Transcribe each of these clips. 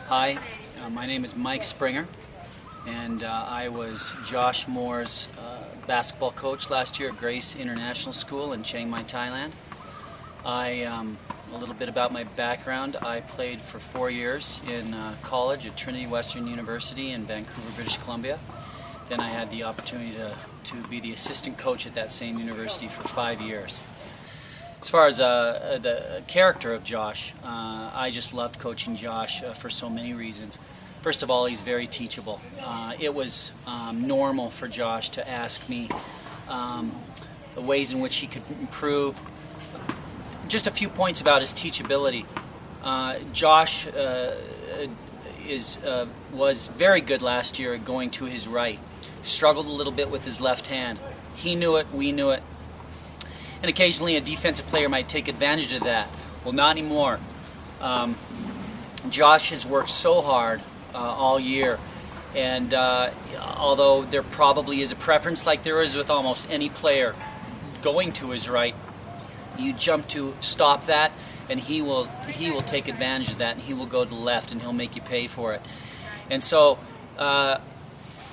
Hi, my name is Mike Sprenger, and I was Josh Moore's basketball coach last year at Grace International School in Chiang Mai, Thailand. A little bit about my background. I played for 4 years in college at Trinity Western University in Vancouver, British Columbia. Then I had the opportunity to be the assistant coach at that same university for 5 years. As far as the character of Josh, I just loved coaching Josh for so many reasons. First of all, he's very teachable. It was normal for Josh to ask me the ways in which he could improve. Just a few points about his teachability. Josh was very good last year at going to his right. Struggled a little bit with his left hand. He knew it, we knew it. And occasionally a defensive player might take advantage of that. Well, not anymore. Josh has worked so hard all year, and although there probably is a preference, like there is with almost any player, going to his right, you jump to stop that, and he will take advantage of that, and he will go to the left, and he'll make you pay for it. And so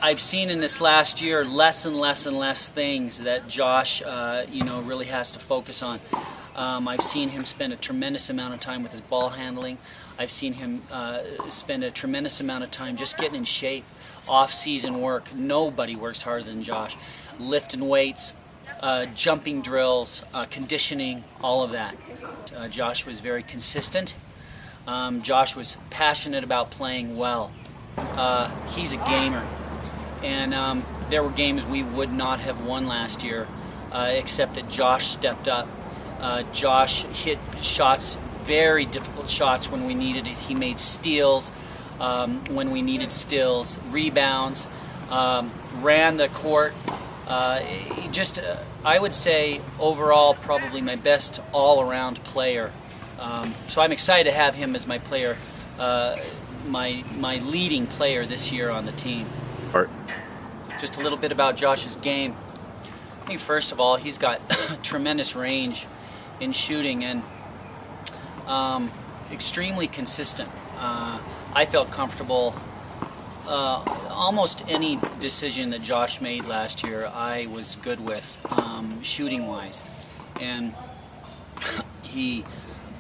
I've seen in this last year less and less things that Josh really has to focus on. I've seen him spend a tremendous amount of time with his ball handling. I've seen him spend a tremendous amount of time just getting in shape, off-season work. Nobody works harder than Josh. Lifting weights, jumping drills, conditioning, all of that. Josh was very consistent. Josh was passionate about playing well. He's a gamer. And there were games we would not have won last year, except that Josh stepped up. Josh hit shots, very difficult shots when we needed it. He made steals when we needed steals, rebounds, ran the court. I would say overall probably my best all-around player. So I'm excited to have him as my player, my leading player this year on the team. Just a little bit about Josh's game. I think first of all, he's got tremendous range in shooting and extremely consistent. I felt comfortable. Almost any decision that Josh made last year, I was good with, shooting-wise. And he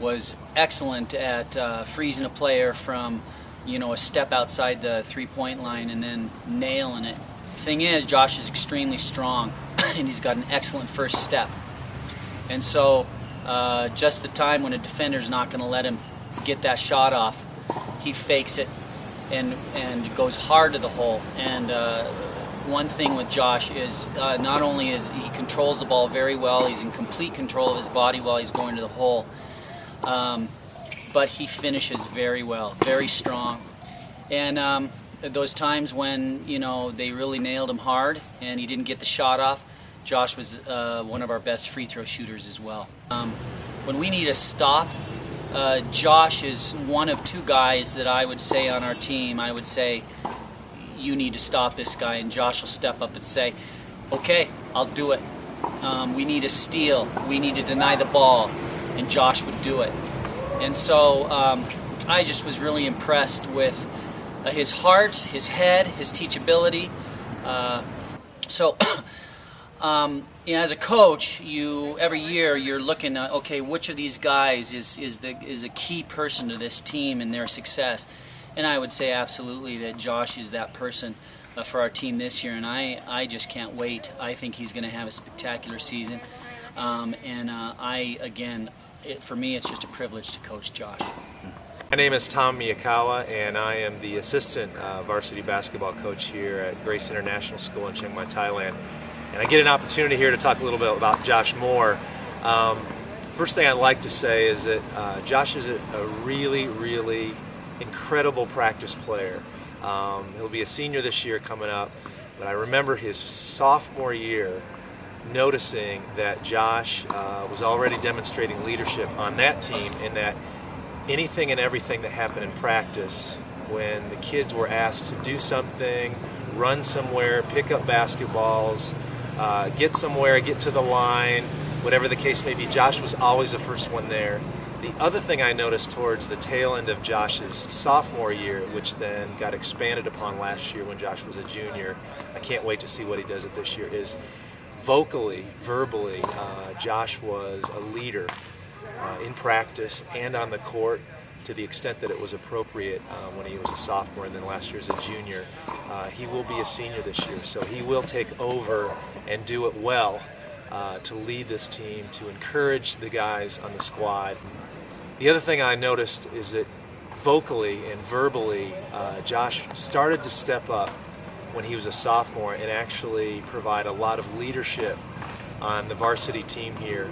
was excellent at freezing a player from a step outside the three-point line and then nailing it. Thing is, Josh is extremely strong and he's got an excellent first step. And so just the time when a defender's not going to let him get that shot off, he fakes it and goes hard to the hole. And one thing with Josh is not only is he controls the ball very well, he's in complete control of his body while he's going to the hole, but he finishes very well, very strong. And those times when they really nailed him hard and he didn't get the shot off, Josh was one of our best free throw shooters as well. When we need a stop, Josh is one of two guys that I would say on our team, I would say, you need to stop this guy, and Josh will step up and say, okay, I'll do it. We need a steal, we need to deny the ball, and Josh would do it. And so I just was really impressed with his heart, his head, his teachability. As a coach, every year you're looking at, okay, which of these guys is a key person to this team and their success. And I would say absolutely that Josh is that person for our team this year, and I just can't wait. I think he's going to have a spectacular season. For me, it's just a privilege to coach Josh. My name is Tom Miyakawa, and I am the assistant varsity basketball coach here at Grace International School in Chiang Mai, Thailand. And I get an opportunity here to talk a little bit about Josh Moore. First thing I'd like to say is that Josh is a really, really incredible practice player. He'll be a senior this year coming up, but I remember his sophomore year noticing that Josh was already demonstrating leadership on that team, in that anything and everything that happened in practice, when the kids were asked to do something, run somewhere, pick up basketballs, get somewhere, get to the line, whatever the case may be, Josh was always the first one there. The other thing I noticed towards the tail end of Josh's sophomore year, which then got expanded upon last year when Josh was a junior, I can't wait to see what he does at this year, is verbally, Josh was a leader in practice and on the court to the extent that it was appropriate when he was a sophomore, and then last year as a junior. He will be a senior this year, so he will take over and do it well to lead this team, to encourage the guys on the squad. The other thing I noticed is that vocally and verbally, Josh started to step up when he was a sophomore and actually provide a lot of leadership on the varsity team here.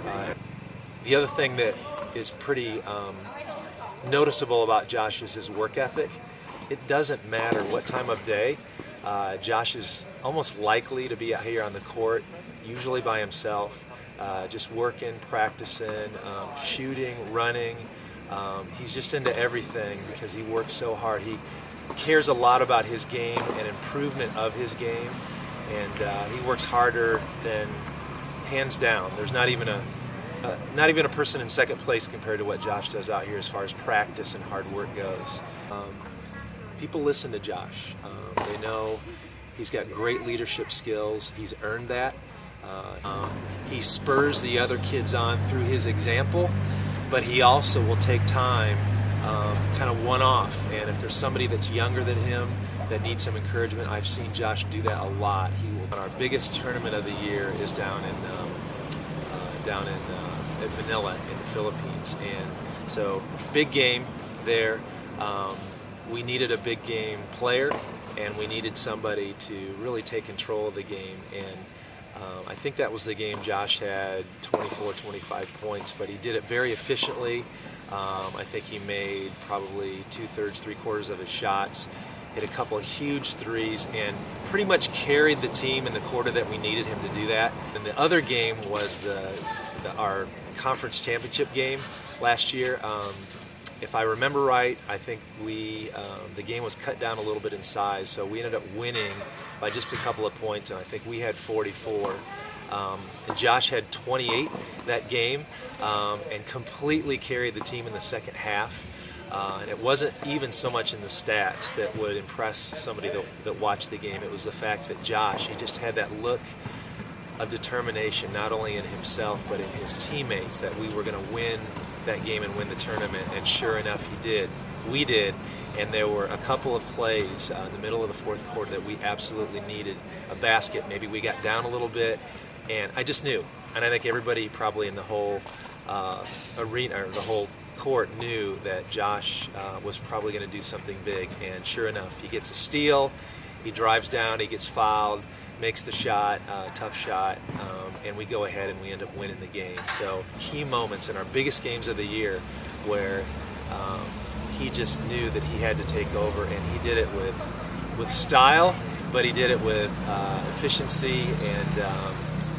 The other thing that is pretty noticeable about Josh is his work ethic. It doesn't matter what time of day. Josh is almost likely to be out here on the court, usually by himself, just working, practicing, shooting, running. He's just into everything because he works so hard. He cares a lot about his game and improvement of his game, and he works harder than, hands down. There's not even a person in second place compared to what Josh does out here as far as practice and hard work goes. People listen to Josh. They know he's got great leadership skills. He's earned that. He spurs the other kids on through his example, but he also will take time kind of one-off, and if there's somebody that's younger than him that needs some encouragement, I've seen Josh do that a lot. He will. Our biggest tournament of the year is down in Manila in the Philippines, and so big game there. We needed a big game player, and we needed somebody to really take control of the game, and I think that was the game. Josh had 24, 25 points, but he did it very efficiently. I think he made probably 2/3, 3/4 of his shots, hit a couple of huge threes, and pretty much carried the team in the quarter that we needed him to do that. And the other game was our conference championship game last year. If I remember right, I think the game was cut down a little bit in size, so we ended up winning by just a couple of points, and I think we had 44. And Josh had 28 that game, and completely carried the team in the second half. And it wasn't even so much in the stats that would impress somebody that watched the game. It was the fact that Josh, he just had that look of determination, not only in himself but in his teammates, that we were going to win that game and win the tournament, and sure enough he did. We did, and there were a couple of plays in the middle of the fourth quarter that we absolutely needed a basket. Maybe we got down a little bit, and I just knew, and I think everybody probably in the whole arena, or the whole court, knew that Josh was probably going to do something big, and sure enough, he gets a steal, he drives down, he gets fouled, makes the shot, tough shot, and we go ahead and we end up winning the game. So key moments in our biggest games of the year where he just knew that he had to take over, and he did it with style, but he did it with efficiency, and